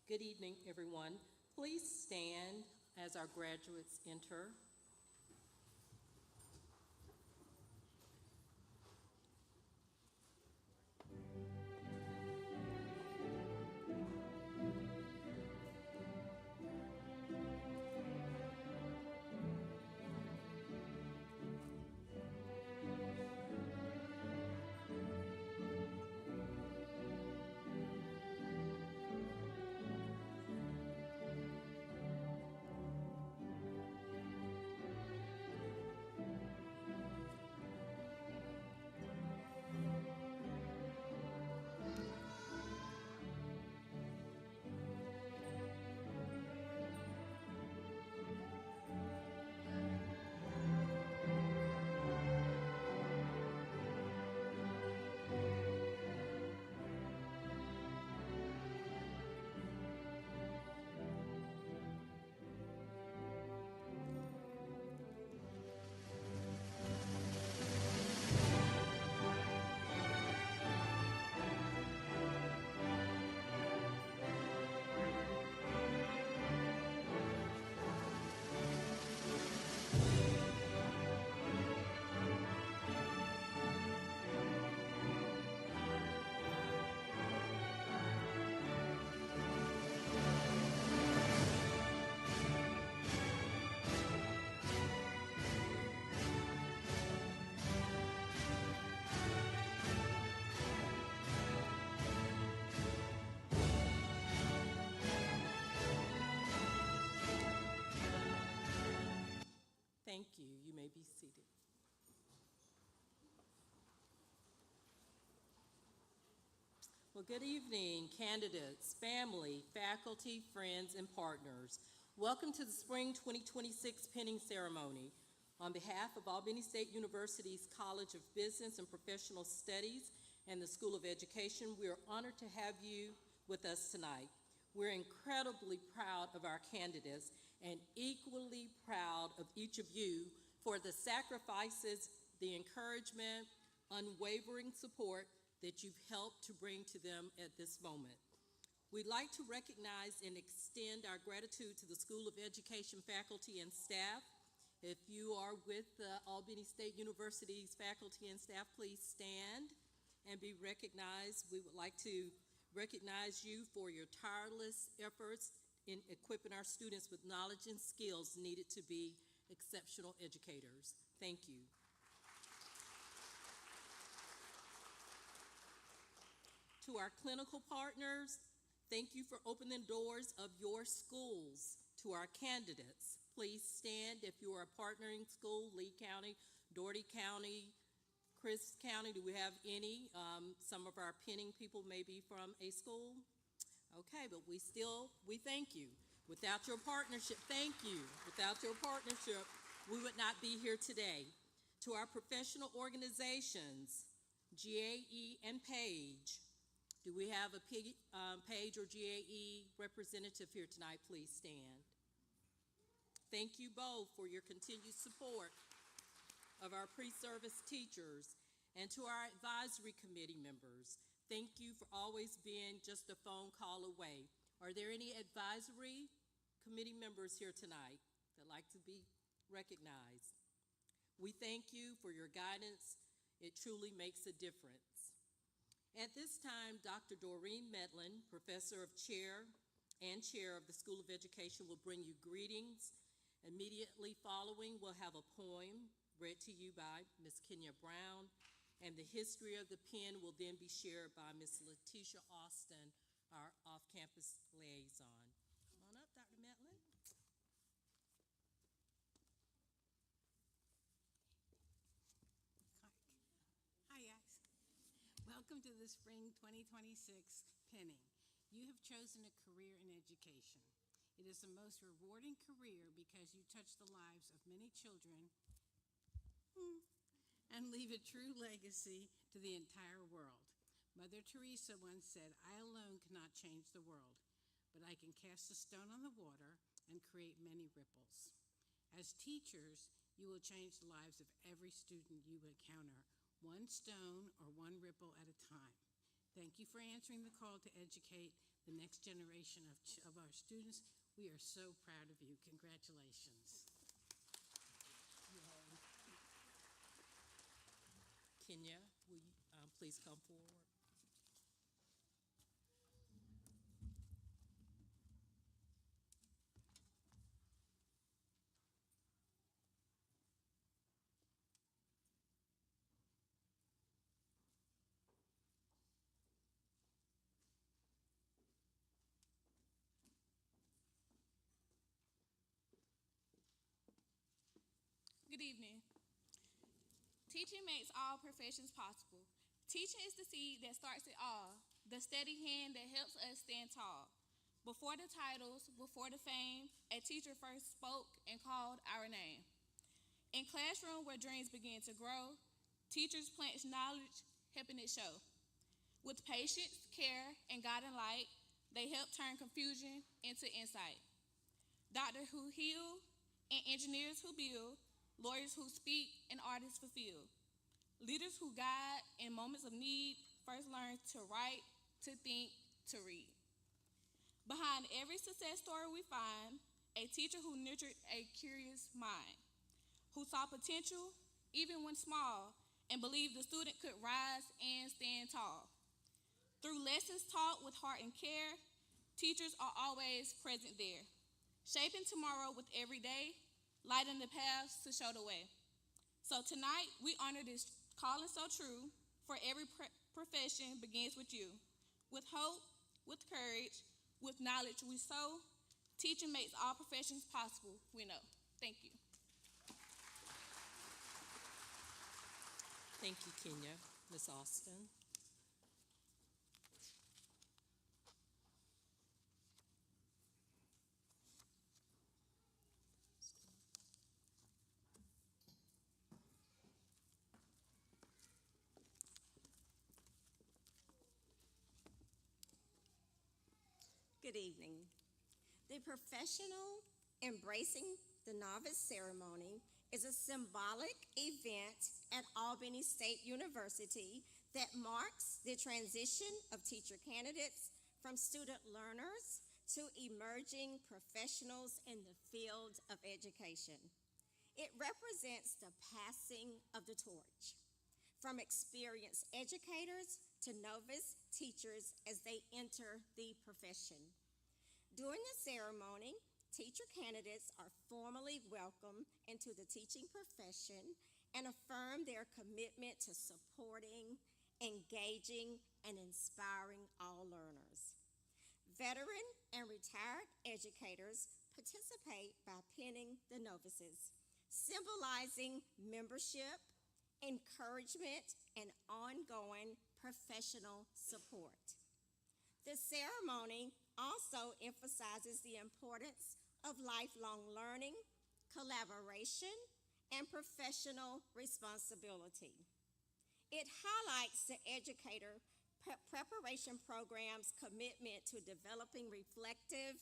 Good evening, everyone. Please stand as our graduates enter. Thank you. You may be seated. Well, good evening, candidates, family, faculty, friends, and partners. Welcome to the Spring 2026 pinning ceremony. On behalf of Albany State University's College of Business and Professional Studies and the School of Education, we are honored to have you with us tonight. We're incredibly proud of our candidates and equally proud of each of you for the sacrifices, the encouragement, unwavering support that you've helped to bring to them at this moment. We'd like to recognize and extend our gratitude to the School of Education faculty and staff. If you are with the Albany State University's faculty and staff, please stand and be recognized. We would like to recognize you for your tireless efforts in equipping our students with knowledge and skills needed to be exceptional educators. Thank you. To our clinical partners, thank you for opening doors of your schools. To our candidates, please stand if you are a partnering school, Lee County, Dougherty County, Chris County. Do we have any? Some of our pinning people may be from a school. Okay, but we thank you. Without your partnership, thank you. Without your partnership, we would not be here today. To our professional organizations, GAE and PAGE, do we have a PAGE or GAE representative here tonight? Please stand. Thank you both for your continued support of our pre-service teachers. And to our advisory committee members, thank you for always being just a phone call away. Are there any advisory committee members here tonight that like to be recognized? We thank you for your guidance. It truly makes a difference. At this time, Dr. Doreen Medlin, Professor of Chair and Chair of the School of Education, will bring you greetings. Immediately following, we'll have a poem read to you by Ms. Kenya Brown, and the history of the pen will then be shared by Ms. Letitia Austin, our off-campus liaison. Come on up, Dr. Medlin. Hi, guys. Welcome to the Spring 2026 pinning. You have chosen a career in education. It is the most rewarding career because you touch the lives of many children and leave a true legacy to the entire world. Mother Teresa once said, "I alone cannot change the world, but I can cast a stone on the water and create many ripples." As teachers, you will change the lives of every student you encounter, one stone or one ripple at a time. Thank you for answering the call to educate the next generation of our students. We are so proud of you. Congratulations. Kenya, will you please come forward? Good evening. Teaching makes all professions possible. Teaching is the seed that starts it all, the steady hand that helps us stand tall. Before the titles, before the fame, a teacher first spoke and called our name. In classroom where dreams begin to grow, teachers plant knowledge, helping it show. With patience, care, and guiding light, they help turn confusion into insight. Doctors who heal and engineers who build, lawyers who speak and artists fulfill. Leaders who guide in moments of need first learn to write, to think, to read. Behind every success story we find a teacher who nurtured a curious mind, who saw potential even when small and believed the student could rise and stand tall. Through lessons taught with heart and care, teachers are always present there, shaping tomorrow with every day, lighting the paths to show the way. So tonight, we honor this calling so true, for every profession begins with you. With hope, with courage, with knowledge we sow, teaching makes all professions possible, we know. Thank you. Thank you, Kenya. Ms. Austin. Good evening. The professional Embracing the Novice Ceremony is a symbolic event at Albany State University that marks the transition of teacher candidates from student learners to emerging professionals in the field of education. It represents the passing of the torch from experienced educators to novice teachers as they enter the profession. During the ceremony, teacher candidates are formally welcomed into the teaching profession and affirm their commitment to supporting, engaging, and inspiring all learners. Veteran and retired educators participate by pinning the novices, symbolizing membership, encouragement, and ongoing professional support. The ceremony also emphasizes the importance of lifelong learning, collaboration, and professional responsibility. It highlights the educator preparation program's commitment to developing reflective,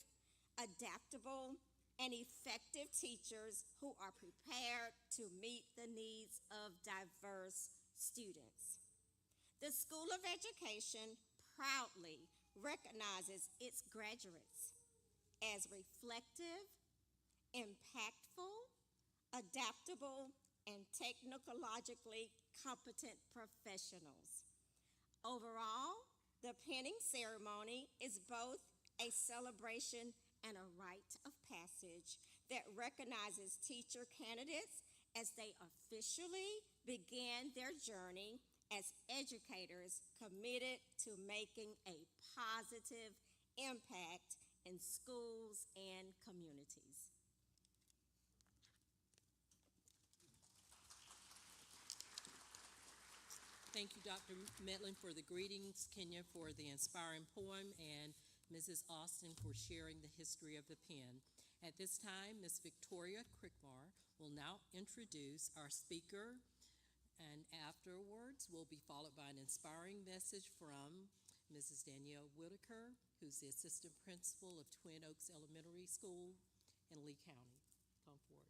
adaptable, and effective teachers who are prepared to meet the needs of diverse students. The School of Education proudly recognizes its graduates as reflective, impactful, adaptable, and technologically competent professionals. Overall, the pinning ceremony is both a celebration and a rite of passage that recognizes teacher candidates as they officially begin their journey as educators committed to making a positive impact in schools and communities. Thank you, Dr. Medlin, for the greetings, Kenya for the inspiring poem, and Mrs. Austin for sharing the history of the pen. At this time, Ms. Victoria Crickmore will now introduce our speaker, and afterwards will be followed by an inspiring message from Mrs. Danielle Whitaker, who's the Assistant Principal of Twin Oaks Elementary School in Lee County. Come forward.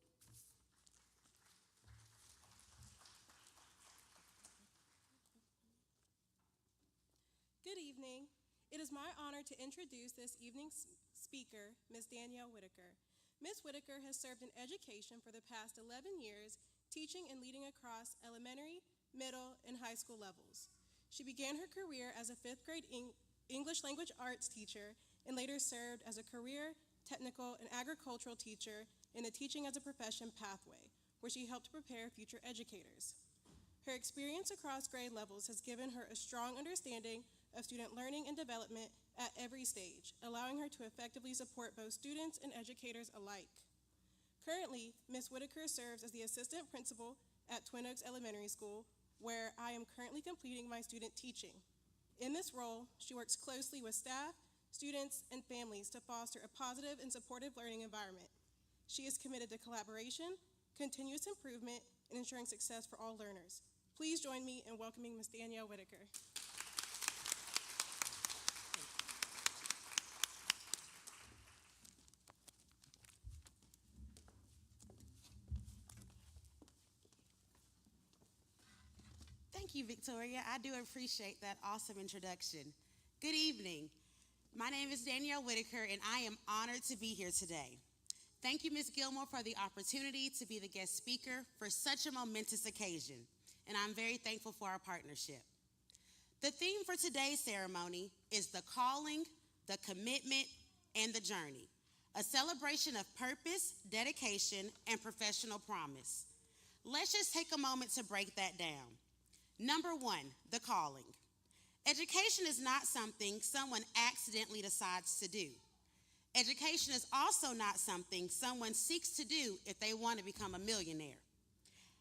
Good evening. It is my honor to introduce this evening's speaker, Ms. Danielle Whitaker. Ms. Whitaker has served in education for the past 11 years, teaching and leading across elementary, middle, and high school levels. She began her career as a fifth grade English language arts teacher and later served as a career, technical, and agricultural teacher in the Teaching as a Profession pathway, where she helped prepare future educators. Her experience across grade levels has given her a strong understanding of student learning and development at every stage, allowing her to effectively support both students and educators alike. Currently, Ms. Whitaker serves as the assistant principal at Twin Oaks Elementary School, where I am currently completing my student teaching. In this role, she works closely with staff, students, and families to foster a positive and supportive learning environment. She is committed to collaboration, continuous improvement, and ensuring success for all learners. Please join me in welcoming Ms. Danielle Whitaker. Thank you, Victoria. I do appreciate that awesome introduction. Good evening. My name is Danielle Whitaker, and I am honored to be here today. Thank you, Ms. Gilmore, for the opportunity to be the guest speaker for such a momentous occasion, and I'm very thankful for our partnership. The theme for today's ceremony is the calling, the commitment, and the journey, a celebration of purpose, dedication, and professional promise. Let's just take a moment to break that down. Number one, the calling. Education is not something someone accidentally decides to do. Education is also not something someone seeks to do if they want to become a millionaire.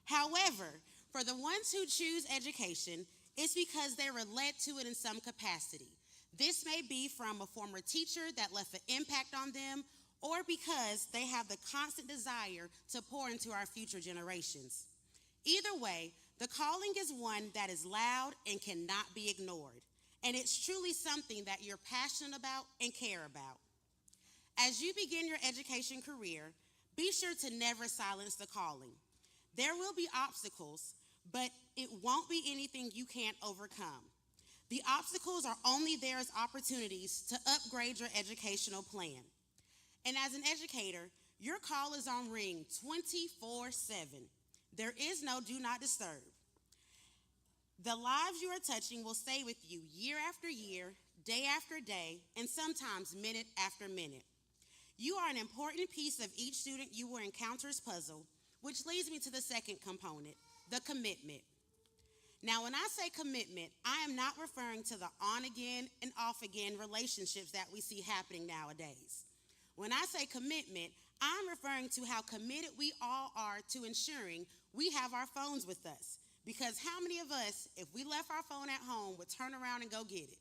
However, for the ones who choose education, it's because they were led to it in some capacity. This may be from a former teacher that left an impact on them, or because they have the constant desire to pour into our future generations. Either way, the calling is one that is loud and cannot be ignored, and it's truly something that you're passionate about and care about. As you begin your education career, be sure to never silence the calling. There will be obstacles, but it won't be anything you can't overcome. The obstacles are only there as opportunities to upgrade your educational plan. And as an educator, your call is on ring 24/7. There is no do not disturb. The lives you are touching will stay with you year after year, day after day, and sometimes minute after minute. You are an important piece of each student you will encounter's puzzle, which leads me to the second component, the commitment. Now, when I say commitment, I am not referring to the on-again and off-again relationships that we see happening nowadays. When I say commitment, I'm referring to how committed we all are to ensuring we have our phones with us. Because how many of us, if we left our phone at home, would turn around and go get it?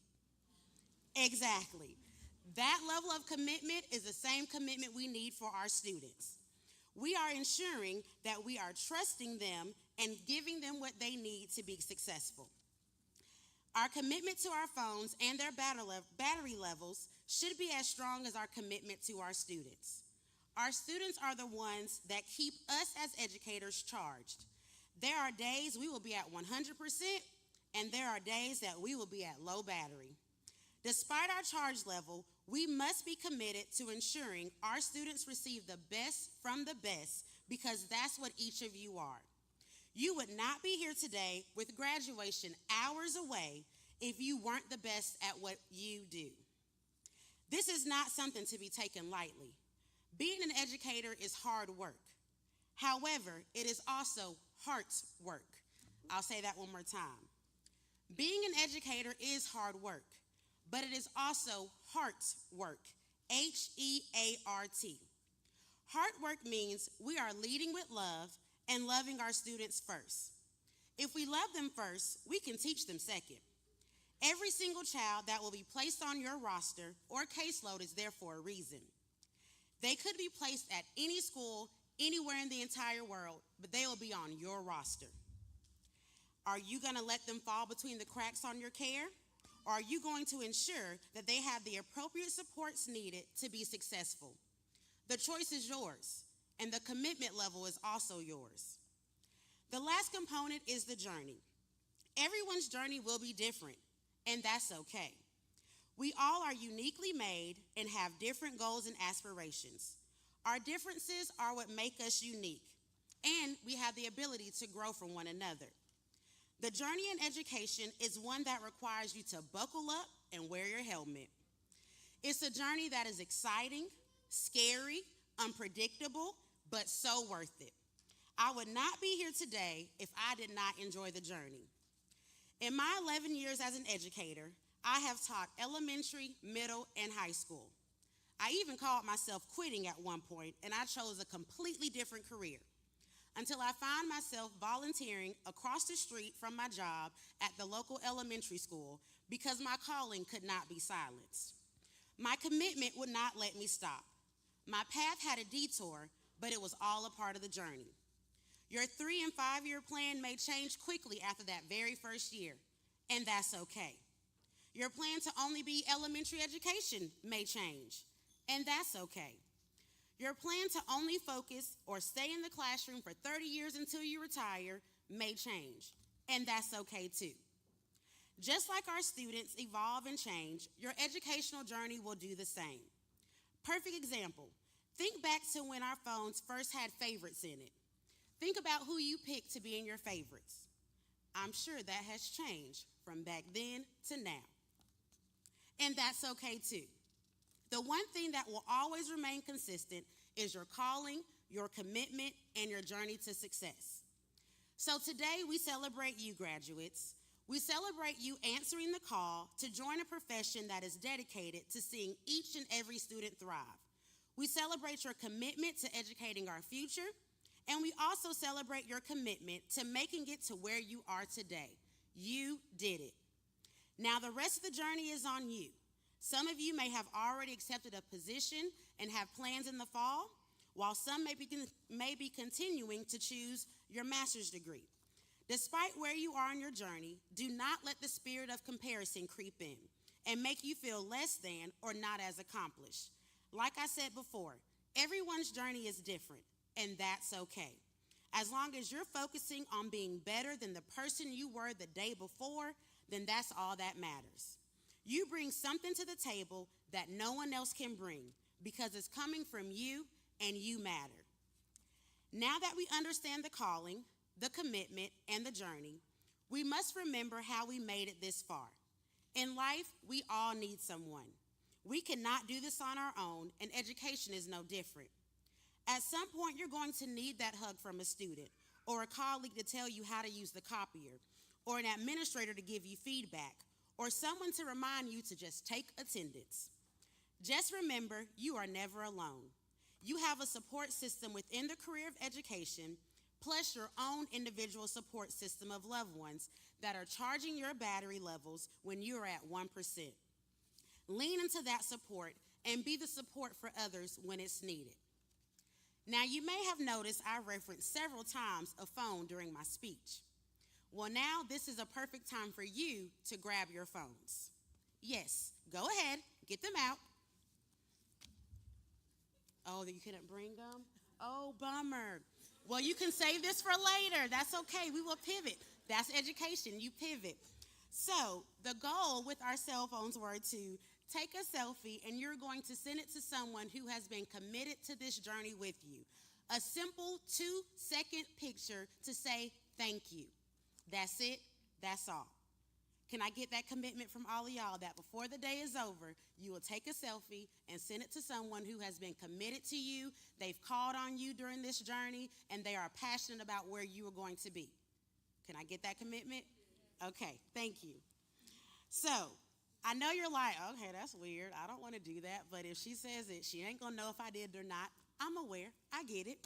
Exactly. That level of commitment is the same commitment we need for our students. We are ensuring that we are trusting them and giving them what they need to be successful. Our commitment to our phones and their battery levels should be as strong as our commitment to our students. Our students are the ones that keep us as educators charged. There are days we will be at 100%, and there are days that we will be at low battery. Despite our charge level, we must be committed to ensuring our students receive the best from the best, because that's what each of you are. You would not be here today with graduation hours away if you weren't the best at what you do. This is not something to be taken lightly. Being an educator is hard work. However, it is also heart's work. I'll say that one more time. Being an educator is hard work, but it is also heart's work, H-E-A-R-T. Heart work means we are leading with love and loving our students first. If we love them first, we can teach them second. Every single child that will be placed on your roster or caseload is there for a reason. They could be placed at any school, anywhere in the entire world, but they will be on your roster. Are you going to let them fall between the cracks on your care? Or are you going to ensure that they have the appropriate supports needed to be successful? The choice is yours, and the commitment level is also yours. The last component is the journey. Everyone's journey will be different, and that's okay. We all are uniquely made and have different goals and aspirations. Our differences are what make us unique, and we have the ability to grow from one another. The journey in education is one that requires you to buckle up and wear your helmet. It's a journey that is exciting, scary, unpredictable, but so worth it. I would not be here today if I did not enjoy the journey. In my 11 years as an educator, I have taught elementary, middle, and high school. I even called myself quitting at one point, and I chose a completely different career until I found myself volunteering across the street from my job at the local elementary school because my calling could not be silenced. My commitment would not let me stop. My path had a detour, but it was all a part of the journey. Your 3- and 5-year plan may change quickly after that very first year, and that's okay. Your plan to only be elementary education may change, and that's okay. Your plan to only focus or stay in the classroom for 30 years until you retire may change, and that's okay too. Just like our students evolve and change, your educational journey will do the same. Perfect example, think back to when our phones first had favorites in it. Think about who you picked to be in your favorites. I'm sure that has changed from back then to now. And that's okay too. The one thing that will always remain consistent is your calling, your commitment, and your journey to success. So today we celebrate you, graduates. We celebrate you answering the call to join a profession that is dedicated to seeing each and every student thrive. We celebrate your commitment to educating our future, and we also celebrate your commitment to making it to where you are today. You did it. Now the rest of the journey is on you. Some of you may have already accepted a position and have plans in the fall, while some may be continuing to choose your master's degree. Despite where you are on your journey, do not let the spirit of comparison creep in and make you feel less than or not as accomplished. Like I said before, everyone's journey is different, and that's okay. As long as you're focusing on being better than the person you were the day before, then that's all that matters. You bring something to the table that no one else can bring because it's coming from you and you matter. Now that we understand the calling, the commitment, and the journey, we must remember how we made it this far. In life, we all need someone. We cannot do this on our own, and education is no different. At some point, you're going to need that hug from a student, or a colleague to tell you how to use the copier, or an administrator to give you feedback, or someone to remind you to just take attendance. Just remember, you are never alone. You have a support system within the career of education, plus your own individual support system of loved ones that are charging your battery levels when you are at 1%. Lean into that support and be the support for others when it's needed. Now, you may have noticed I referenced several times a phone during my speech. Well, now this is a perfect time for you to grab your phones. Yes, go ahead, get them out. Oh, you couldn't bring them? Oh, bummer. Well, you can save this for later. That's okay. We will pivot. That's education. You pivot. So the goal with our cell phones were to take a selfie, and you're going to send it to someone who has been committed to this journey with you. A simple 2-second picture to say thank you. That's it. That's all. Can I get that commitment from all of y'all that before the day is over, you will take a selfie and send it to someone who has been committed to you, they've called on you during this journey, and they are passionate about where you are going to be? Can I get that commitment? Okay, thank you. So, I know you're like, okay, that's weird. I don't want to do that, but if she says it, she ain't going to know if I did or not. I'm aware. I get it.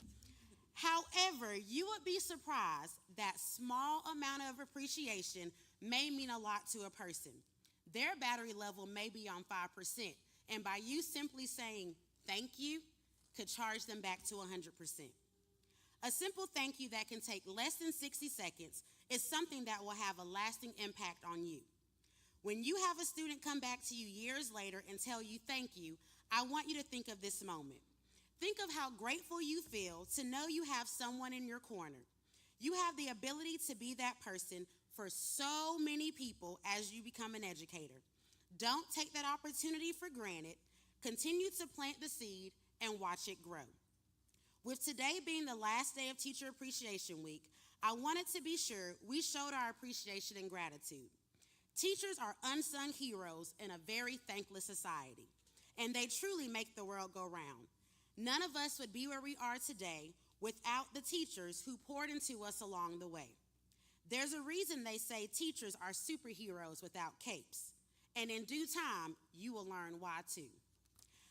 However, you would be surprised that small amount of appreciation may mean a lot to a person. Their battery level may be on 5%, and by you simply saying thank you could charge them back to 100%. A simple thank you that can take less than 60 seconds is something that will have a lasting impact on you. When you have a student come back to you years later and tell you thank you, I want you to think of this moment. Think of how grateful you feel to know you have someone in your corner. You have the ability to be that person for so many people as you become an educator. Don't take that opportunity for granted. Continue to plant the seed and watch it grow. With today being the last day of Teacher Appreciation Week, I wanted to be sure we showed our appreciation and gratitude. Teachers are unsung heroes in a very thankless society, and they truly make the world go round. None of us would be where we are today without the teachers who poured into us along the way. There's a reason they say teachers are superheroes without capes, and in due time, you will learn why too.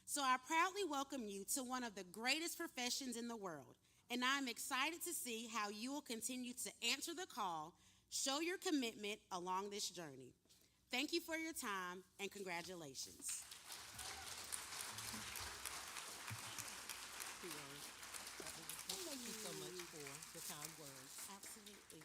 So I proudly welcome you to one of the greatest professions in the world, and I'm excited to see how you will continue to answer the call, show your commitment along this journey. Thank you for your time, and congratulations. Thank you so much for the kind words. Absolutely.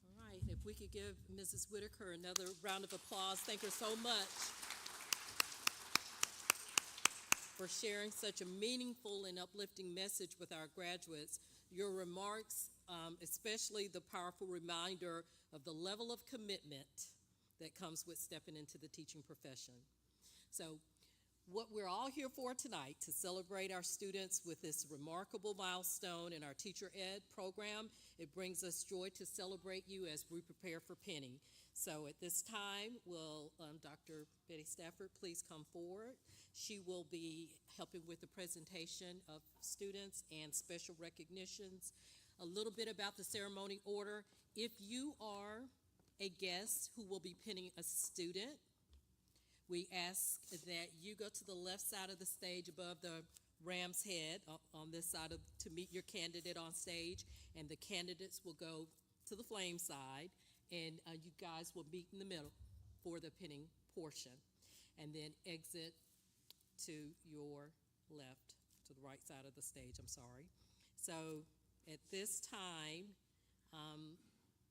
All right, if we could give Mrs. Whitaker another round of applause. Thank her so much for sharing such a meaningful and uplifting message with our graduates. Your remarks, especially the powerful reminder of the level of commitment that comes with stepping into the teaching profession. So what we're all here for tonight, to celebrate our students with this remarkable milestone in our teacher ed program. It brings us joy to celebrate you as we prepare for Penny. So at this time, will Dr. Betty Stafford please come forward. She will be helping with the presentation of students and special recognitions. A little bit about the ceremony order. If you are a guest who will be pinning a student, we ask that you go to the left side of the stage above the ram's head on this side to meet your candidate on stage, and the candidates will go to the flame side, and you guys will meet in the middle for the pinning portion, and then exit to your left, to the right side of the stage, I'm sorry. So at this time,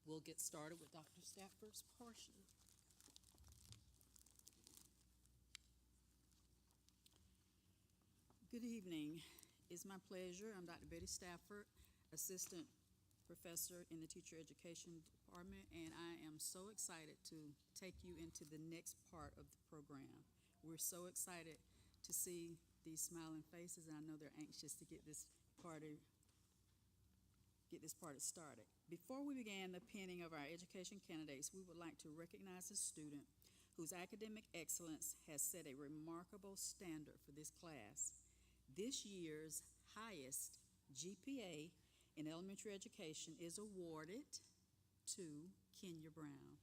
we'll get started with Dr. Stafford's portion. Good evening. It's my pleasure. I'm Dr. Betty Stafford, Assistant Professor in the Teacher Education Department, and I am so excited to take you into the next part of the program. We're so excited to see these smiling faces, and I know they're anxious to get this party started. Before we begin the pinning of our education candidates, we would like to recognize a student whose academic excellence has set a remarkable standard for this class. This year's highest GPA in elementary education is awarded to Kenya Brown.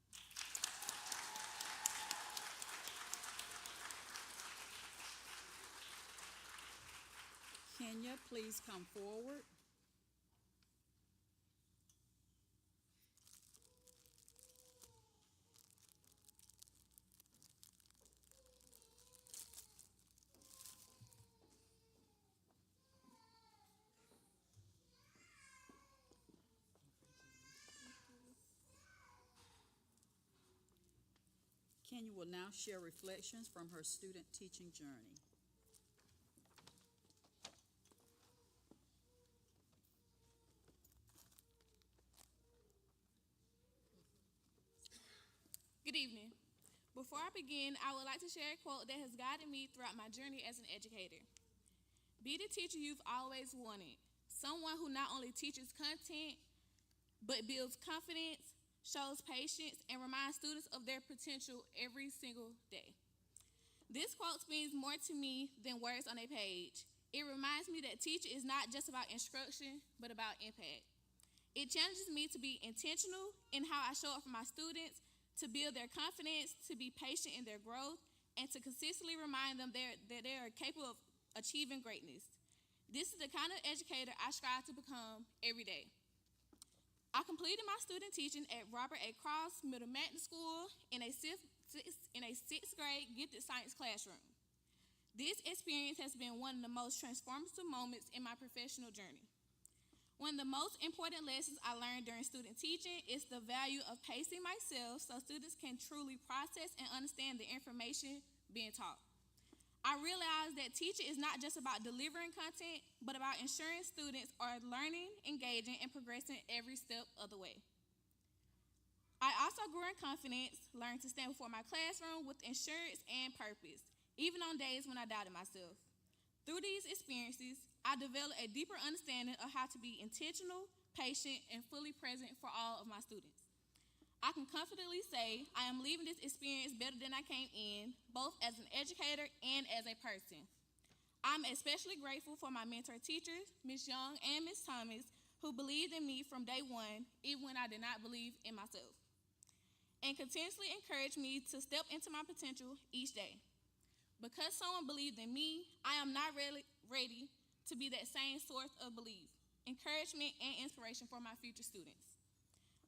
Kenya, please come forward. Kenya will now share reflections from her student teaching journey. Good evening. Before I begin, I would like to share a quote that has guided me throughout my journey as an educator. Be the teacher you've always wanted, someone who not only teaches content, but builds confidence, shows patience, and reminds students of their potential every single day. This quote means more to me than words on a page. It reminds me that teaching is not just about instruction, but about impact. It challenges me to be intentional in how I show up for my students, to build their confidence, to be patient in their growth, and to consistently remind them that they are capable of achieving greatness. This is the kind of educator I strive to become every day. I completed my student teaching at Robert A. Cross Middle Magnet School in a sixth grade gifted science classroom. This experience has been one of the most transformative moments in my professional journey. One of the most important lessons I learned during student teaching is the value of pacing myself so students can truly process and understand the information being taught. I realized that teaching is not just about delivering content, but about ensuring students are learning, engaging, and progressing every step of the way. I also grew in confidence, learned to stand before my classroom with assurance and purpose, even on days when I doubted myself. Through these experiences, I developed a deeper understanding of how to be intentional, patient, and fully present for all of my students. I can confidently say I am leaving this experience better than I came in, both as an educator and as a person. I'm especially grateful for my mentor teachers, Ms. Young and Ms. Thomas, who believed in me from day one, even when I did not believe in myself, and continuously encouraged me to step into my potential each day. Because someone believed in me, I am not really ready to be that same source of belief, encouragement, and inspiration for my future students.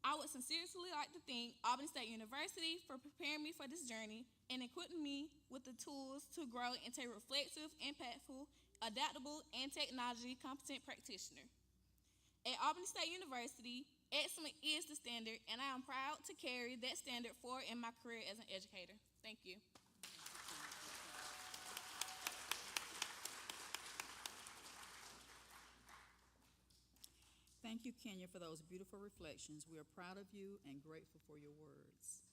I would sincerely like to thank Albany State University for preparing me for this journey and equipping me with the tools to grow into a reflective, impactful, adaptable, and technology competent practitioner. At Albany State University, excellence is the standard, and I am proud to carry that standard forward in my career as an educator. Thank you. Thank you, Kenya, for those beautiful reflections. We are proud of you and grateful for your words.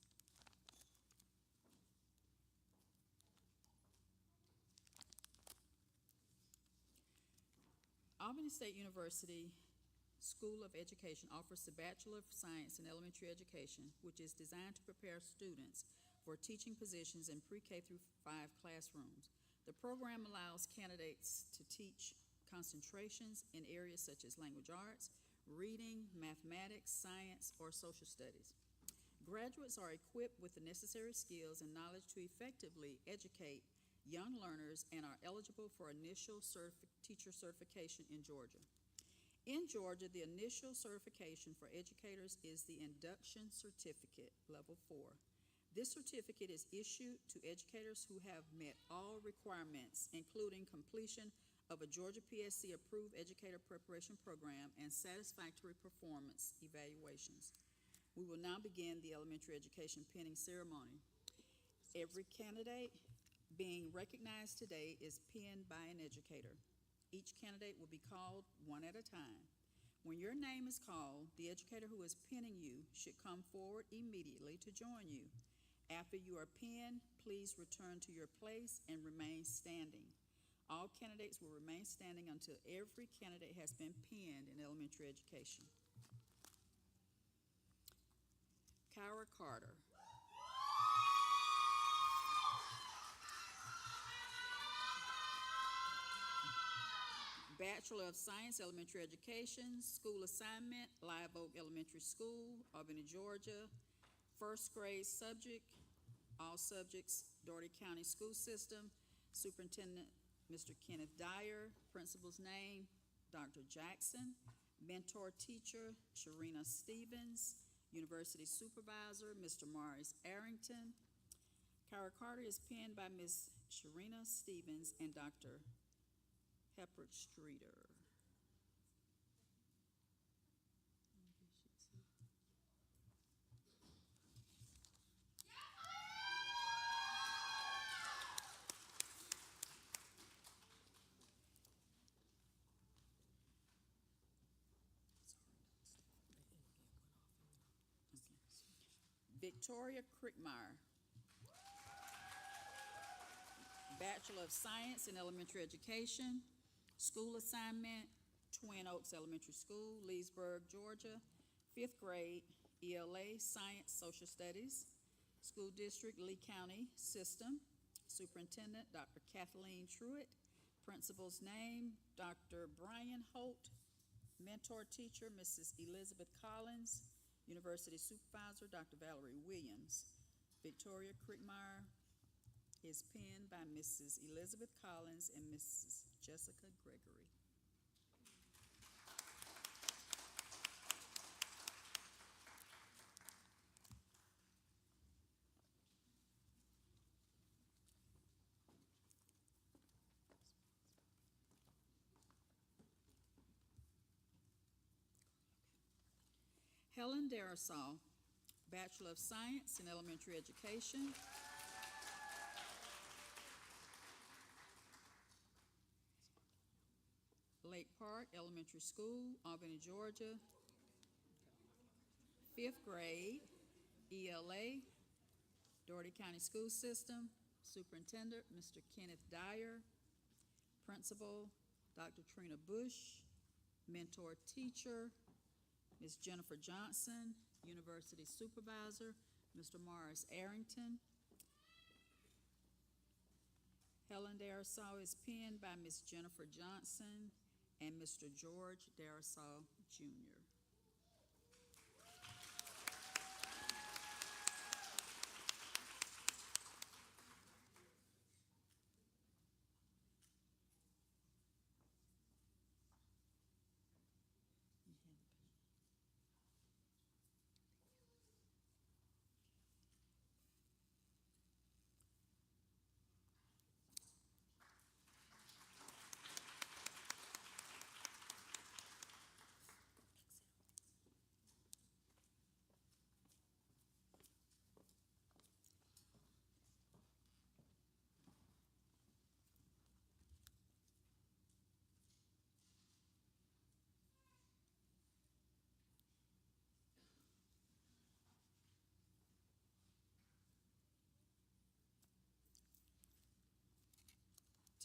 Albany State University School of Education offers the Bachelor of Science in Elementary Education, which is designed to prepare students for teaching positions in pre-K through 5 classrooms. The program allows candidates to teach concentrations in areas such as language arts, reading, mathematics, science, or social studies. Graduates are equipped with the necessary skills and knowledge to effectively educate young learners and are eligible for initial teacher certification in Georgia. In Georgia, the initial certification for educators is the Induction Certificate, Level 4. This certificate is issued to educators who have met all requirements, including completion of a Georgia PSC approved educator preparation program and satisfactory performance evaluations. We will now begin the elementary education pinning ceremony. Every candidate being recognized today is pinned by an educator. Each candidate will be called one at a time. When your name is called, the educator who is pinning you should come forward immediately to join you. After you are pinned, please return to your place and remain standing. All candidates will remain standing until every candidate has been pinned in elementary education. Kyra Carter. Bachelor of Science, Elementary Education, School Assignment, Live Oak Elementary School, Albany, Georgia. First grade subject, all subjects, Dougherty County School System. Superintendent, Mr. Kenneth Dyer. Principal's name, Dr. Jackson. Mentor teacher, Sharina Stevens. University supervisor, Mr. Maurice Arrington. Kyra Carter is pinned by Ms. Sharina Stevens and Dr. Heppert Streeter. Victoria Crickmeyer. Bachelor of Science in Elementary Education, School Assignment, Twin Oaks Elementary School, Leesburg, Georgia. 5th grade, ELA, Science, Social Studies. School District, Lee County System. Superintendent, Dr. Kathleen Truitt. Principal's name, Dr. Brian Holt. Mentor teacher, Mrs. Elizabeth Collins. University supervisor, Dr. Valerie Williams. Victoria Crickmeyer is pinned by Mrs. Elizabeth Collins and Mrs. Jessica Gregory. Helen Darasol, Bachelor of Science in Elementary Education. Lake Park Elementary School, Albany, Georgia. 5th grade, ELA, Dougherty County School System. Superintendent, Mr. Kenneth Dyer. Principal, Dr. Trina Bush. Mentor teacher, Ms. Jennifer Johnson. University supervisor, Mr. Morris Arrington. Helen Darisaw is penned by Ms. Jennifer Johnson and Mr. George Darisaw Jr.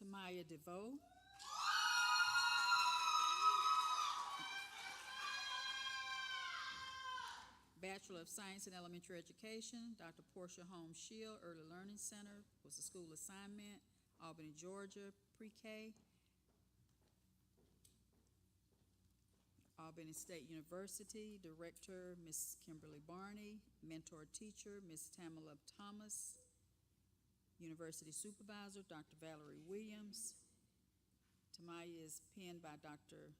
Tamaya DeVoe. Bachelor of Science in Elementary Education, Dr. Portia Holmes Shield, Early Learning Center, was a school assignment, Albany, Georgia, pre-K. Albany State University, Director, Ms. Kimberly Barney, Mentor Teacher, Ms. Tamala Thomas, University Supervisor, Dr. Valerie Williams. Tamaya is penned by Dr.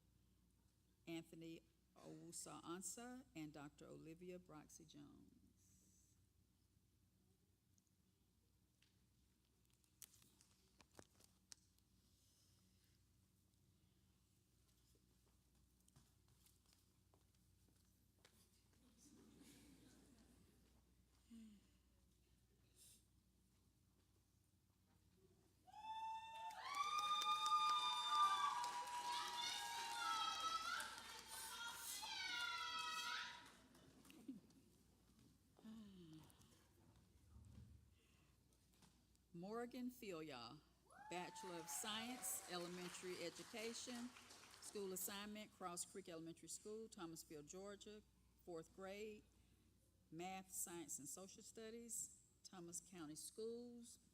Anthony Owusa-Ansah and Dr. Olivia Broxy Jones. Morgan Filia, Bachelor of Science, Elementary Education, school assignment, Cross Creek Elementary School, Thomasville, Georgia, 4th grade, Math, Science, and Social Studies, Thomas County Schools.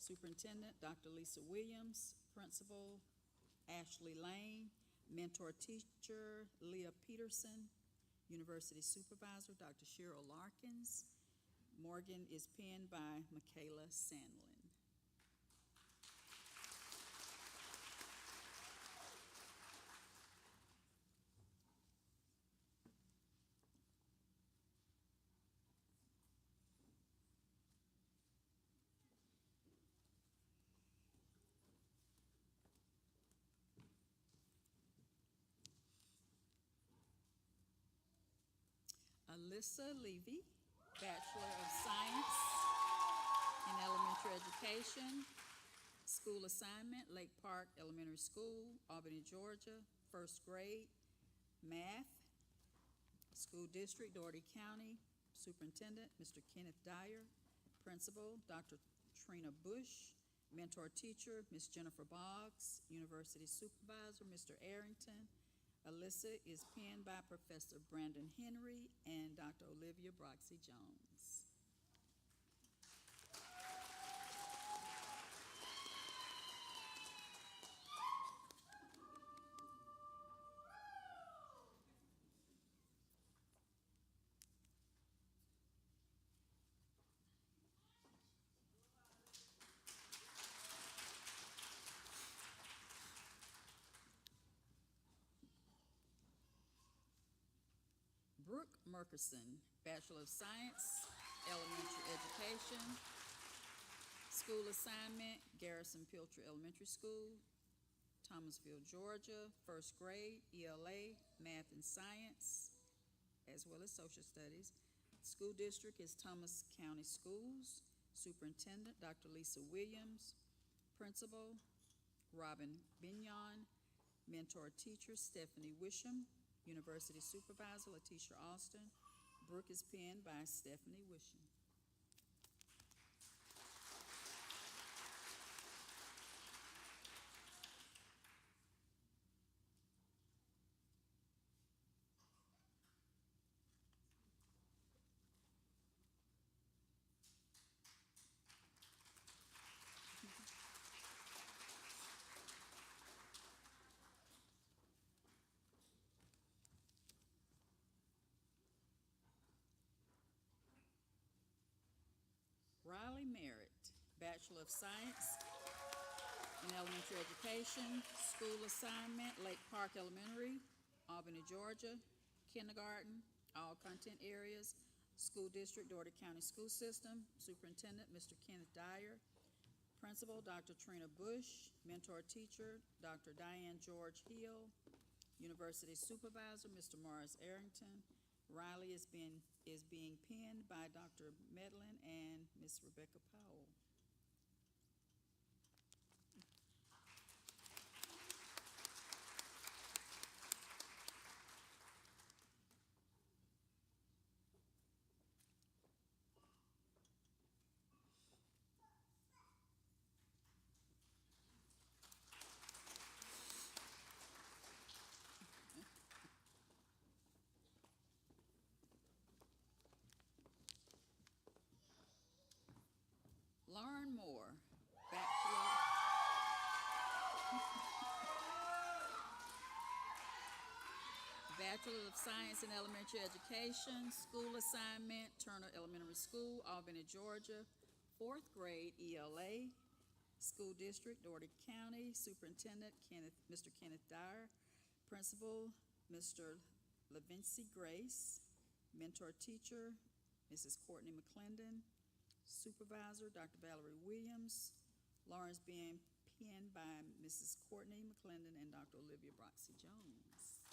Superintendent, Dr. Lisa Williams. Principal, Ashley Lane. Mentor teacher, Leah Peterson. University Supervisor, Dr. Cheryl Larkins. Morgan is penned by Michaela Sandlin. Alyssa Levy, Bachelor of Science in Elementary Education, school assignment, Lake Park Elementary School, Albany, Georgia, 1st grade, Math, School District, Dougherty County. Superintendent, Mr. Kenneth Dyer. Principal, Dr. Trina Bush. Mentor teacher, Ms. Jennifer Boggs. University Supervisor, Mr. Arrington. Alyssa is penned by Professor Brandon Henry and Dr. Olivia Broxy Jones. Brooke Murkison, Bachelor of Science, Elementary Education, school assignment, Garrison Pilcher Elementary School, Thomasville, Georgia, 1st grade, ELA, Math and Science, as well as Social Studies. School district is Thomas County Schools. Superintendent, Dr. Lisa Williams. Principal, Robin Bignon. Mentor teacher Stephanie Wisham. University supervisor Letitia Austin. Brooke is penned by Stephanie Wisham. Riley Merritt, Bachelor of Science in Elementary Education, school assignment, Lake Park Elementary, Albany, Georgia, kindergarten, all content areas, school district, Dougherty County School System, Superintendent, Mr. Kenneth Dyer, Principal, Dr. Trina Bush, mentor teacher, Dr. Diane George Hill, University supervisor, Mr. Morris Arrington. Riley is being penned by Dr. Medlin and Miss Rebecca Powell. Lauren Moore, Bachelor of Science in Elementary Education, school assignment, Turner Elementary School, Albany, Georgia, 4th grade ELA, school district, Dougherty County, Superintendent, Mr. Kenneth Dyer, Principal, Mr. LaVinci Grace, mentor teacher, Mrs. Courtney McClendon, Supervisor, Dr. Valerie Williams. Lauren's being penned by Mrs. Courtney McClendon and Dr. Olivia Broxy Jones.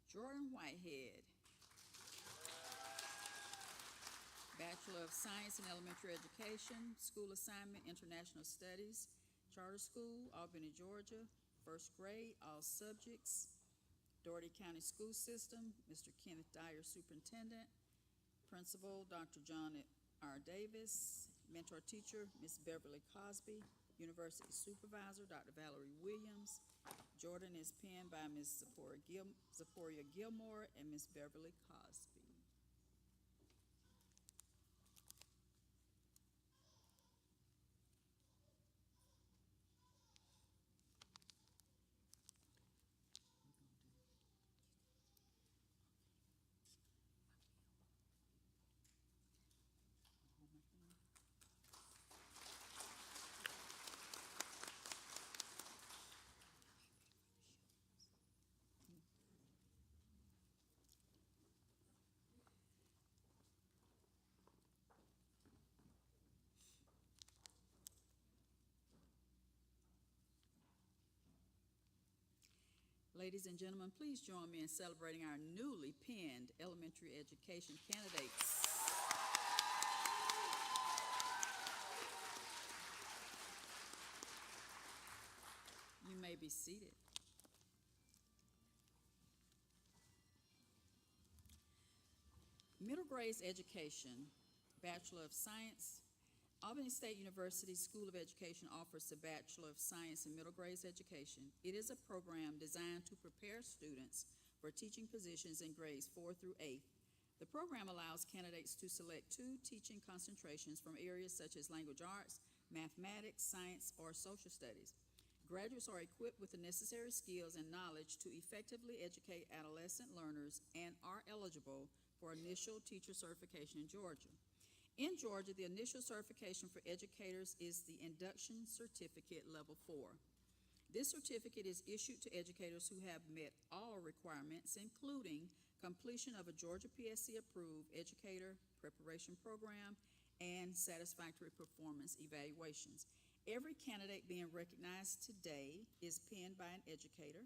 Jordan Whitehead, Bachelor of Science in Elementary Education, school assignment, International Studies, Charter School, Albany, Georgia, 1st grade, all subjects, Dougherty County School System, Mr. Kenneth Dyer, Superintendent, Principal, Dr. John R. Davis, mentor teacher, Ms. Beverly Cosby, University Supervisor, Dr. Valerie Williams. Jordan is penned by Ms. Zipporah Gilmore and Ms. Beverly Cosby. Ladies and gentlemen, please join me in celebrating our newly penned elementary education candidates. You may be seated. Middle grades education, Bachelor of Science. Albany State University School of Education offers the Bachelor of Science in Middle Grades Education. It is a program designed to prepare students for teaching positions in grades 4 through 8. The program allows candidates to select 2 teaching concentrations from areas such as language arts, mathematics, science, or social studies. Graduates are equipped with the necessary skills and knowledge to effectively educate adolescent learners and are eligible for initial teacher certification in Georgia. In Georgia, the initial certification for educators is the Induction Certificate Level 4. This certificate is issued to educators who have met all requirements, including completion of a Georgia PSC-approved educator preparation program and satisfactory performance evaluations. Every candidate being recognized today is penned by an educator.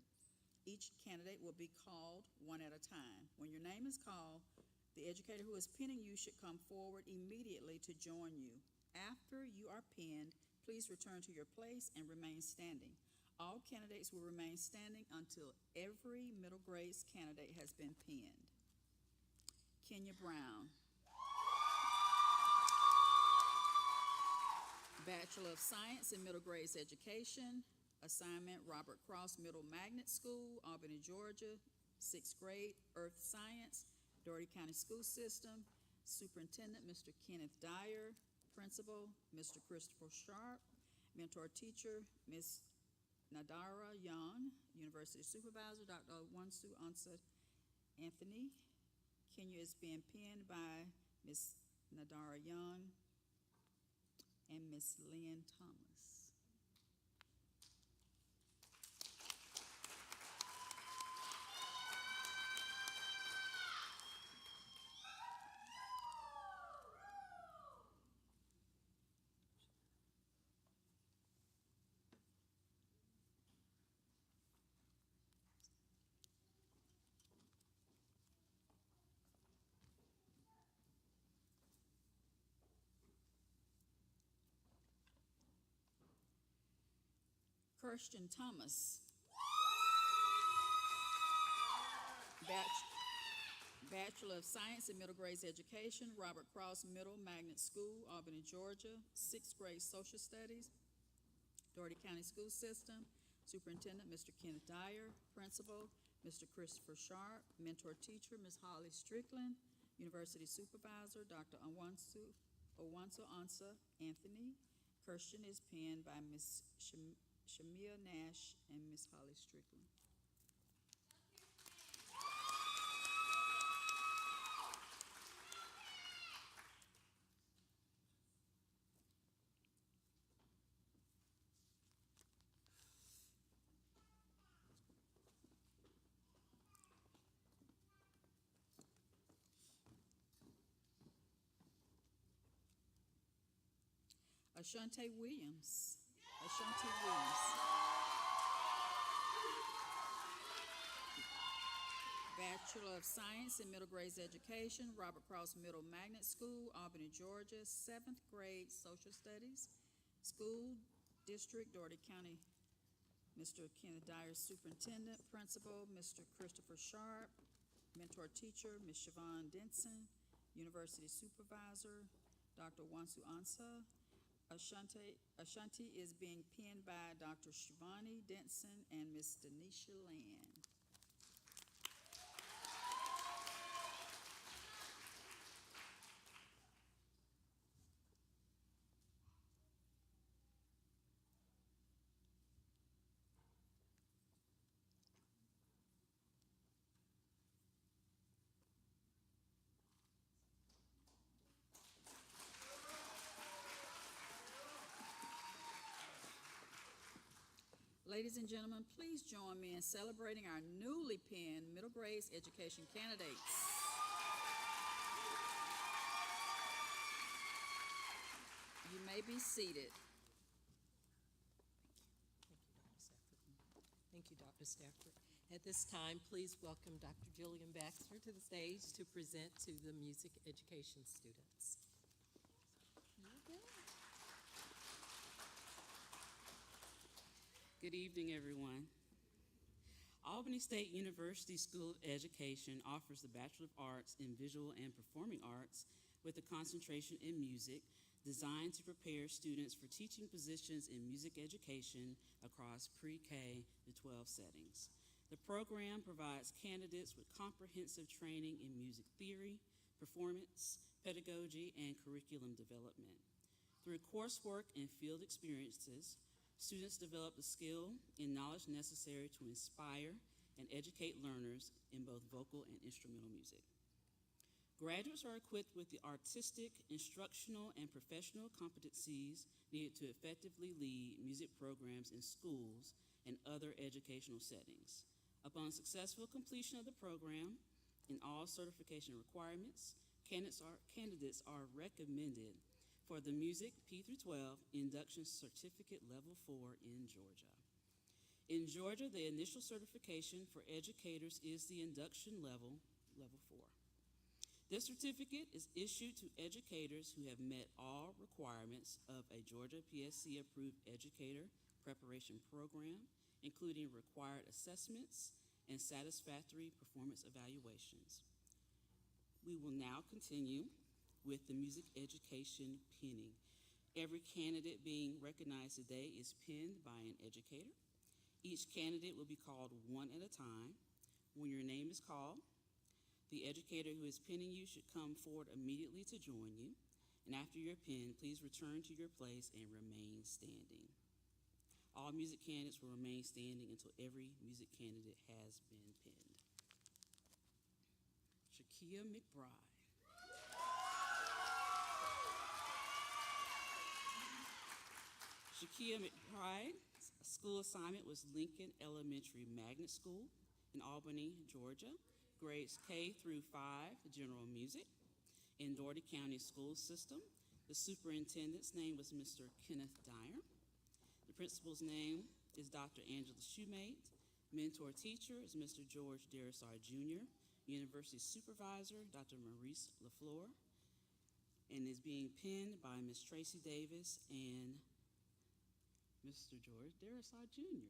Each candidate will be called one at a time. When your name is called, the educator who is pinning you should come forward immediately to join you. After you are pinned, please return to your place and remain standing. All candidates will remain standing until every middle grades candidate has been pinned. Kenya Brown. Bachelor of Science in Middle Grades Education. Assignment, Robert Cross Middle Magnet School, Albany, Georgia. 6th grade, Earth Science, Dougherty County School System. Superintendent, Mr. Kenneth Dyer. Principal, Mr. Christopher Sharp. Mentor teacher, Ms. Nadara Young. University Supervisor, Dr. Wansu Ansa Anthony. Kenya is being pinned by Ms. Nadara Young and Ms. Lynn Thomas. Kirsten Thomas. Bachelor of Science in Middle Grades Education, Robert Cross Middle Magnet School, Albany, Georgia. 6th grade Social Studies, Dougherty County School System. Superintendent, Mr. Kenneth Dyer. Principal, Mr. Christopher Sharp. Mentor teacher, Ms. Holly Strickland. University Supervisor, Dr. Owansu Ansa Anthony. Kirsten is pinned by Ms. Shamia Nash and Ms. Holly Strickland. Ashante Williams. Ashante Williams. Bachelor of Science in Middle Grades Education, Robert Cross Middle Magnet School, Albany, Georgia. 7th grade Social Studies. School District, Dougherty County. Mr. Kenneth Dyer, Superintendent. Principal, Mr. Christopher Sharp. Mentor teacher, Ms. Siobhan Denson. University Supervisor, Dr. Wansu Ansa. Ashanti is being pinned by Dr. Shivani Denson and Ms. Denisha Land. Ladies and gentlemen, please join me in celebrating our newly pinned middle grades education candidates. You may be seated. Thank you, Dr. Stafford. At this time, please welcome Dr. Jillian Baxter to the stage to present to the music education students. Good evening, everyone. Albany State University School of Education offers the Bachelor of Arts in Visual and Performing Arts with a concentration in music, designed to prepare students for teaching positions in music education across pre-K to 12 settings. The program provides candidates with comprehensive training in music theory, performance, pedagogy, and curriculum development. Through coursework and field experiences, students develop the skill and knowledge necessary to inspire and educate learners in both vocal and instrumental music. Graduates are equipped with the artistic, instructional, and professional competencies needed to effectively lead music programs in schools and other educational settings. Upon successful completion of the program and all certification requirements, candidates are recommended for the Music P through 12 Induction Certificate Level 4 in Georgia. In Georgia, the initial certification for educators is the induction level, Level 4. This certificate is issued to educators who have met all requirements of a Georgia PSC-approved educator preparation program, including required assessments and satisfactory performance evaluations. We will now continue with the music education pinning. Every candidate being recognized today is pinned by an educator. Each candidate will be called one at a time. When your name is called, the educator who is pinning you should come forward immediately to join you. And after you're pinned, please return to your place and remain standing. All music candidates will remain standing until every music candidate has been pinned. Shakia McBride. Shakia McBride's school assignment was Lincoln Elementary Magnet School in Albany, Georgia, grades K through 5, general music, in Dougherty County School System. The superintendent's name was Mr. Kenneth Dyer. The principal's name is Dr. Angela Shoemate. Mentor teacher is Mr. George Derisar Jr. University supervisor, Dr. Maurice LaFleur, and is being pinned by Ms. Tracy Davis and Mr. George Derisar Jr.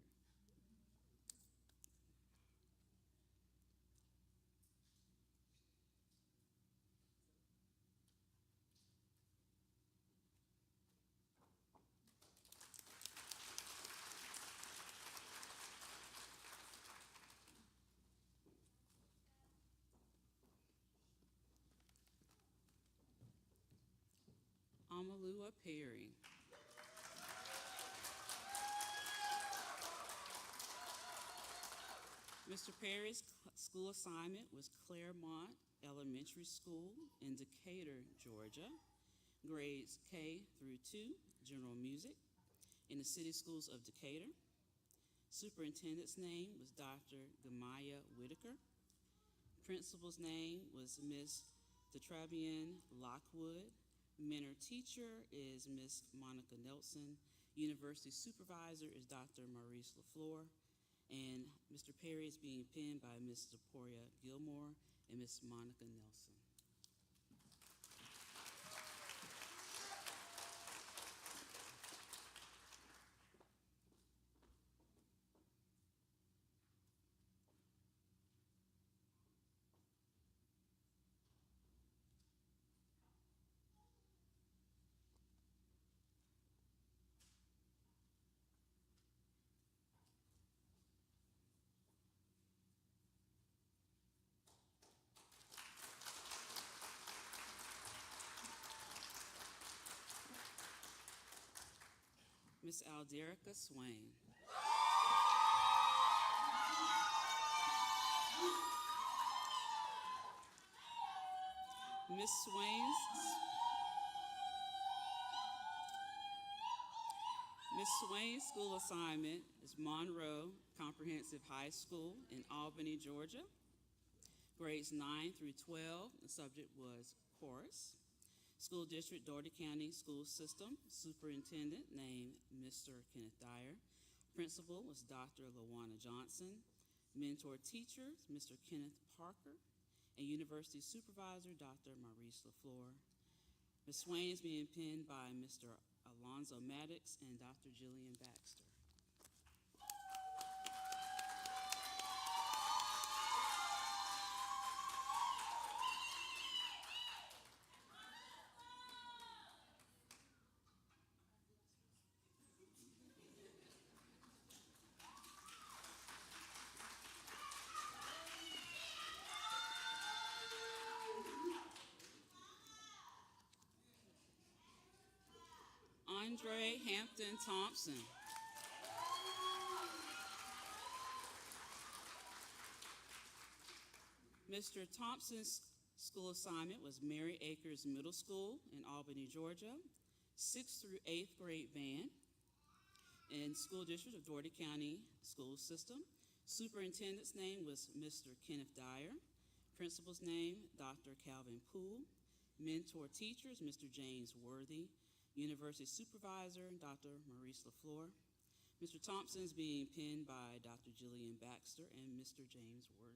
Amalua Perry. Mr. Perry's school assignment was Claremont Elementary School in Decatur, Georgia, grades K through 2, general music, in the city schools of Decatur. Superintendent's name was Dr. Gamaya Whitaker. Principal's name was Ms. Detrabian Lockwood. Mentor teacher is Ms. Monica Nelson. University supervisor is Dr. Maurice LaFleur. And Mr. Perry is being pinned by Ms. Zipporah Gilmore and Ms. Monica Nelson. Miss Alderica Swain. Miss Swain's school assignment is Monroe Comprehensive High School in Albany, Georgia, grades 9 through 12. The subject was chorus. School District, Dougherty County School System. Superintendent named Mr. Kenneth Dyer. Principal was Dr. LaWanna Johnson. Mentor teachers, Mr. Kenneth Parker. And University Supervisor, Dr. Maurice LaFleur. Ms. Swain is being pinned by Mr. Alonzo Maddox and Dr. Jillian Baxter. Andre Hampton Thompson. Mr. Thompson's school assignment was Mary Acres Middle School in Albany, Georgia, 6th through 8th grade band, in School District of Dougherty County School System. Superintendent's name was Mr. Kenneth Dyer. Principal's name, Dr. Calvin Poole. Mentor teachers, Mr. James Worthy. University Supervisor, Dr. Maurice LaFleur. Mr. Thompson is being penned by Dr. Jillian Baxter and Mr. James Worthy.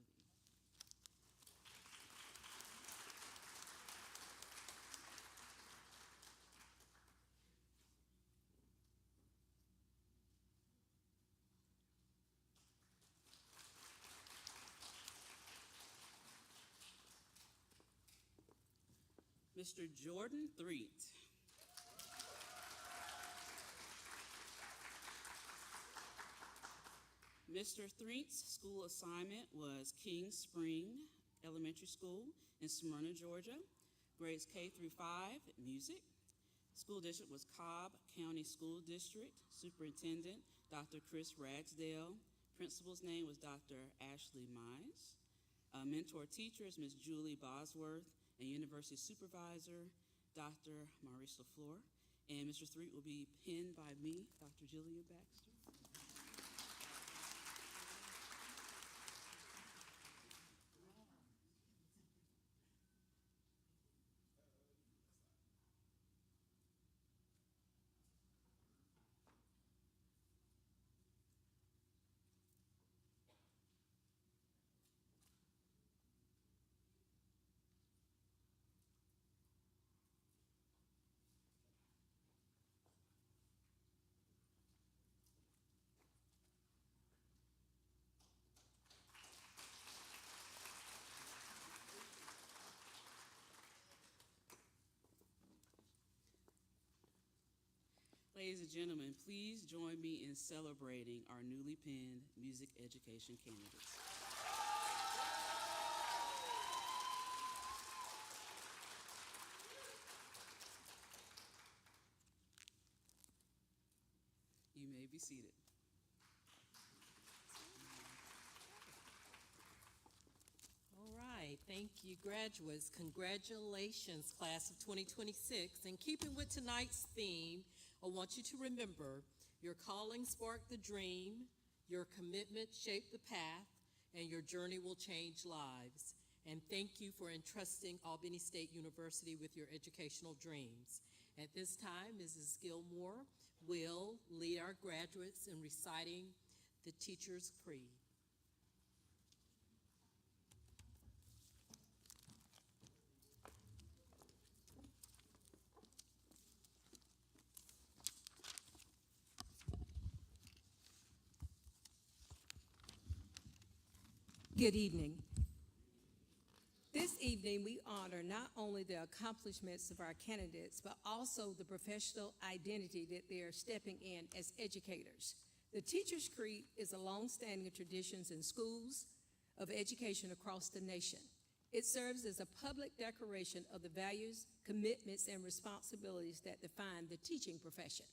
Mr. Jordan Threet. Mr. Threet's school assignment was King Spring Elementary School in Smyrna, Georgia. Grades K through 5, music. School district was Cobb County School District. Superintendent, Dr. Chris Ragsdale. Principal's name was Dr. Ashley Mize. Mentor teachers, Ms. Julie Bosworth, and University Supervisor, Dr. Maurice LaFleur. And Mr. Threet will be penned by me, Dr. Jillian Baxter. Ladies and gentlemen, please join me in celebrating our newly penned music education candidates. You may be seated. All right, thank you, graduates. Congratulations, class of 2026. In keeping with tonight's theme, I want you to remember your calling sparked the dream, your commitment shaped the path, and your journey will change lives. And thank you for entrusting Albany State University with your educational dreams. At this time, Mrs. Gilmore will lead our graduates in reciting the Teacher's Creed. Good evening. This evening, we honor not only the accomplishments of our candidates, but also the professional identity that they are stepping in as educators. The Teacher's Creed is a long-standing tradition in schools of education across the nation. It serves as a public declaration of the values, commitments, and responsibilities that define the teaching profession.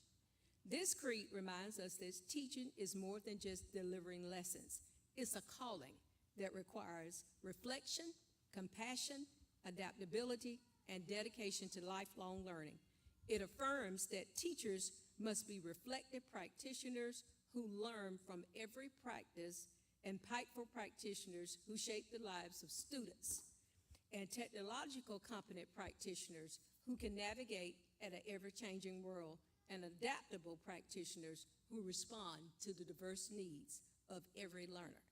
This creed reminds us that teaching is more than just delivering lessons. It's a calling that requires reflection, compassion, adaptability, and dedication to lifelong learning. It affirms that teachers must be reflective practitioners who learn from every practice, and impactful practitioners who shape the lives of students, and technological competent practitioners who can navigate at an ever-changing world, and adaptable practitioners who respond to the diverse needs of every learner.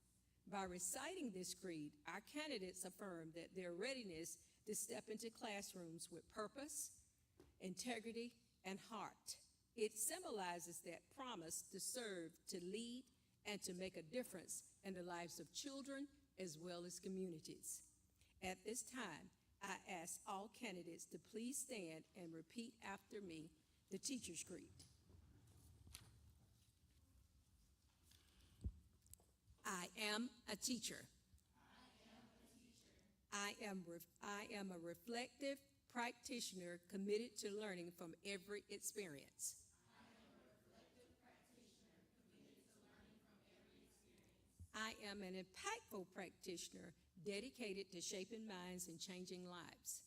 By reciting this creed, our candidates affirm that their readiness to step into classrooms with purpose, integrity, and heart. It symbolizes that promise to serve, to lead, and to make a difference in the lives of children as well as communities. At this time, I ask all candidates to please stand and repeat after me the Teacher's Creed. I am a teacher. I am a reflective practitioner committed to learning from every experience. I am an impactful practitioner dedicated to shaping minds and changing lives.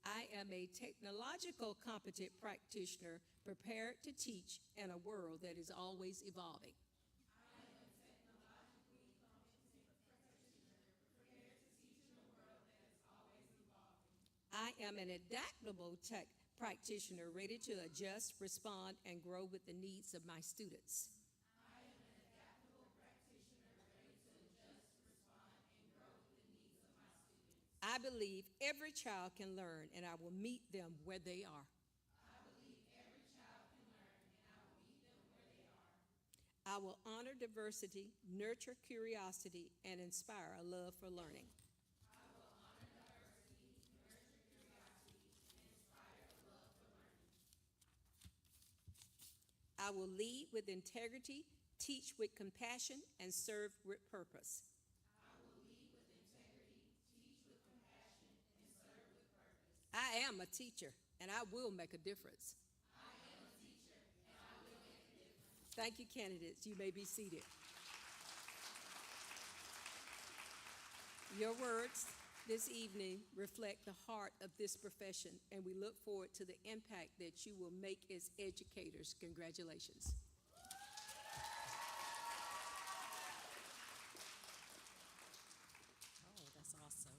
I am a technological competent practitioner prepared to teach in a world that is always evolving. am an adaptable tech practitioner ready to adjust, respond, and grow with the needs of my students. I believe every child can learn, and I will meet them where they are. I will honor diversity, nurture curiosity, and inspire a love for learning. I will lead with integrity, teach with compassion, and serve with purpose. I am a teacher, and I will make a difference. Thank you, candidates. You may be seated. Your words this evening reflect the heart of this profession, and we look forward to the impact that you will make as educators. Congratulations. Oh, that's awesome.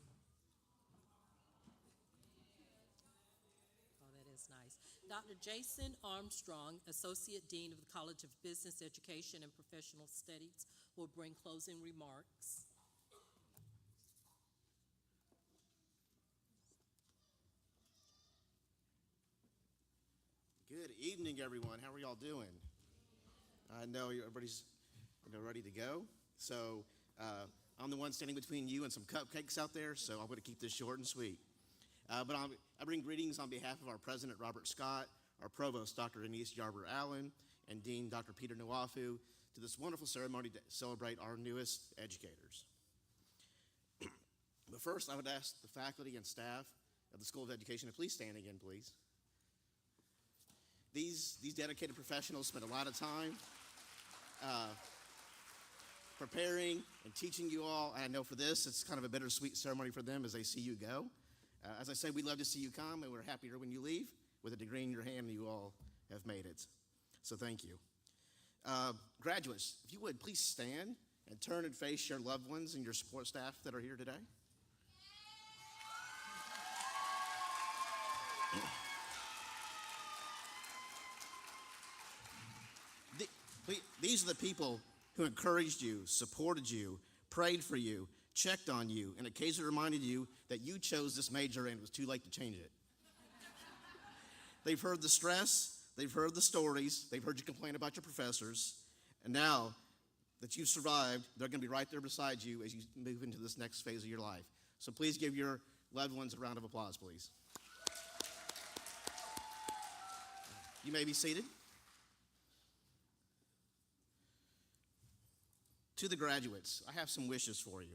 Oh, that is nice. Dr. Jason Armstrong, Associate Dean of the College of Business Education and Professional Studies, will bring closing remarks. Good evening, everyone. How are y'all doing? I know everybody's ready to go. So I'm the one standing between you and some cupcakes out there, so I'm going to keep this short and sweet. But I bring greetings on behalf of our President, Robert Scott, our Provost, Dr. Denise Yarber Allen, and Dean, Dr. Peter Nwafu, to this wonderful ceremony to celebrate our newest educators. But first, I would ask the faculty and staff of the School of Education to please stand again, please. These dedicated professionals spend a lot of time preparing and teaching you all. And I know for this, it's kind of a bittersweet ceremony for them as they see you go. As I said, we love to see you come, and we're happier when you leave with a degree in your hand, and you all have made it. So thank you. Graduates, if you would, please stand and turn and face your loved ones and your support staff that are here today. These are the people who encouraged you, supported you, prayed for you, checked on you, and occasionally reminded you that you chose this major and it was too late to change it. They've heard the stress, they've heard the stories, they've heard you complain about your professors, and now that you've survived, they're going to be right there beside you as you move into this next phase of your life. So please give your loved ones a round of applause, please. You may be seated. To the graduates, I have some wishes for you.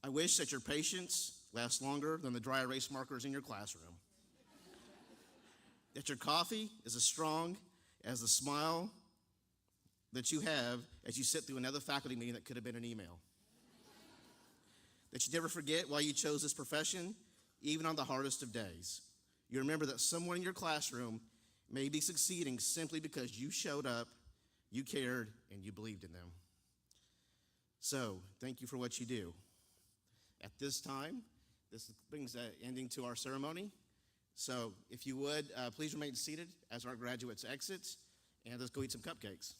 I wish that your patience lasts longer than the dry erase markers in your classroom. That your coffee is as strong as the smile that you have as you sit through another faculty meeting that could have been an email. That you never forget why you chose this profession, even on the hardest of days. You remember that someone in your classroom may be succeeding simply because you showed up, you cared, and you believed in them. So, thank you for what you do. At this time, this brings an ending to our ceremony. So, if you would, please remain seated as our graduates exit, and let's go eat some cupcakes.